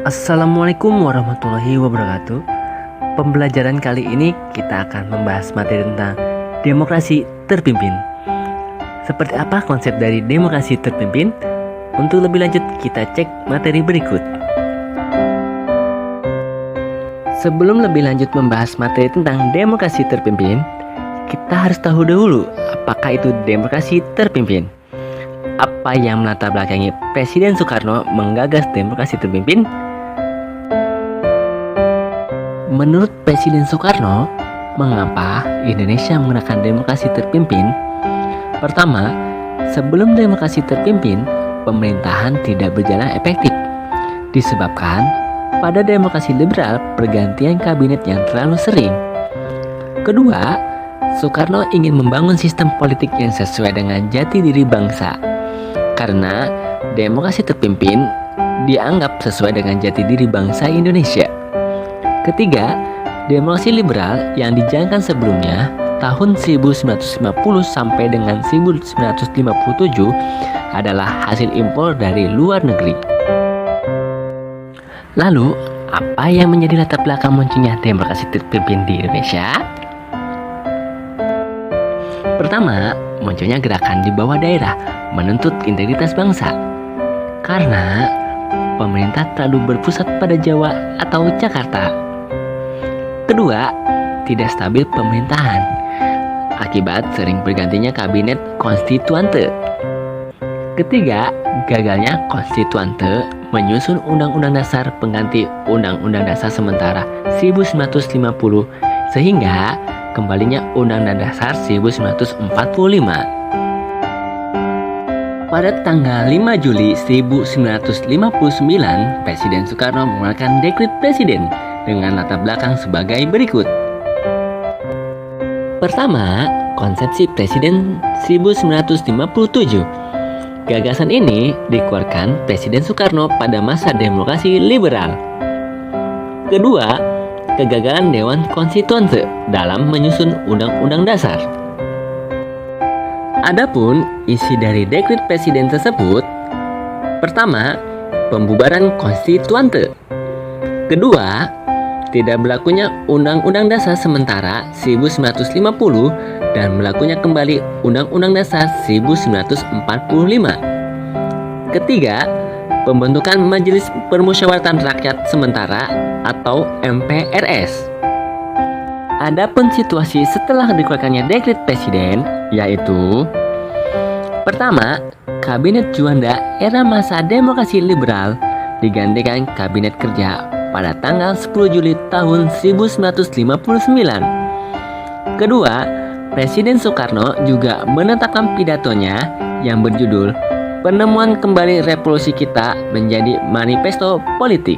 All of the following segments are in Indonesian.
Assalamualaikum warahmatullahi wabarakatuh. Pembelajaran kali ini kita akan membahas materi tentang demokrasi terpimpin. Seperti apa konsep dari demokrasi terpimpin? Untuk lebih lanjut kita cek materi berikut. Sebelum lebih lanjut membahas materi tentang demokrasi terpimpin, kita harus tahu dahulu apakah itu demokrasi terpimpin. Apa yang melatar belakangi Presiden Soekarno menggagas demokrasi terpimpin? Menurut Presiden Soekarno, mengapa Indonesia menggunakan demokrasi terpimpin? Pertama, sebelum demokrasi terpimpin, pemerintahan tidak berjalan efektif. Disebabkan pada demokrasi liberal pergantian kabinet yang terlalu sering. Kedua, Soekarno ingin membangun sistem politik yang sesuai dengan jati diri bangsa. Karena demokrasi terpimpin dianggap sesuai dengan jati diri bangsa Indonesia. Ketiga, demokrasi liberal yang dijalankan sebelumnya tahun 1950 sampai dengan 1957 adalah hasil impor dari luar negeri. Lalu, apa yang menjadi latar belakang munculnya demokrasi terpimpin di Indonesia? Pertama, munculnya gerakan di bawah daerah menuntut integritas bangsa. Karena pemerintah terlalu berpusat pada Jawa atau Jakarta. Kedua, tidak stabil pemerintahan akibat sering bergantinya kabinet konstituante. Ketiga, gagalnya konstituante menyusun Undang-Undang Dasar pengganti Undang-Undang Dasar sementara 1950 sehingga kembalinya Undang-Undang Dasar 1945. Pada tanggal 5 Juli 1959, Presiden Soekarno mengeluarkan dekret presiden dengan latar belakang sebagai berikut. Pertama, konsepsi presiden 1957. Gagasan ini dikeluarkan Presiden Soekarno pada masa demokrasi liberal. Kedua, kegagalan Dewan Konstituante dalam menyusun Undang-Undang Dasar. Adapun isi dari dekret presiden tersebut, pertama, pembubaran konstituante. Kedua, tidak berlakunya Undang-Undang Dasar sementara 1950 dan berlakunya kembali Undang-Undang Dasar 1945. Ketiga, pembentukan Majelis Permusyawaratan Rakyat Sementara atau MPRS. Adapun situasi setelah dikeluarkannya dekret presiden yaitu: pertama, Kabinet Juanda era masa demokrasi liberal digantikan Kabinet Kerja pada tanggal 10 Juli tahun 1959. Kedua, Presiden Soekarno juga menetapkan pidatonya yang berjudul Penemuan Kembali Revolusi Kita menjadi Manifesto Politik.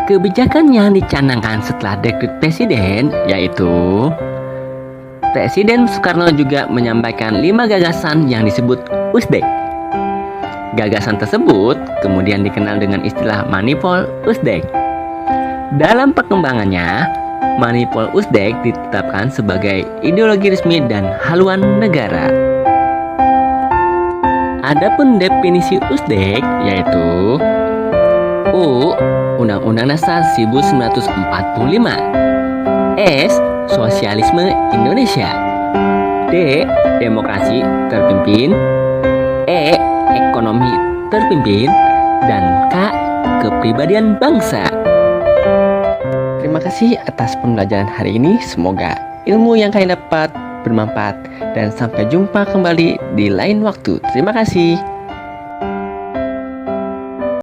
Kebijakan yang dicanangkan setelah dekret presiden yaitu: Presiden Soekarno juga menyampaikan 5 gagasan yang disebut Usdek. Gagasan tersebut kemudian dikenal dengan istilah Manipol Usdek. Dalam perkembangannya, Manipol Usdek ditetapkan sebagai ideologi resmi dan haluan negara. Adapun definisi Usdek yaitu: U. Undang-Undang Dasar 1945. S. Sosialisme Indonesia. D. Demokrasi terpimpin. E. Ekonomi terpimpin. Dan K. Kepribadian bangsa. Terima kasih atas pembelajaran hari ini. Semoga ilmu yang kalian dapat bermanfaat dan sampai jumpa kembali di lain waktu. Terima kasih.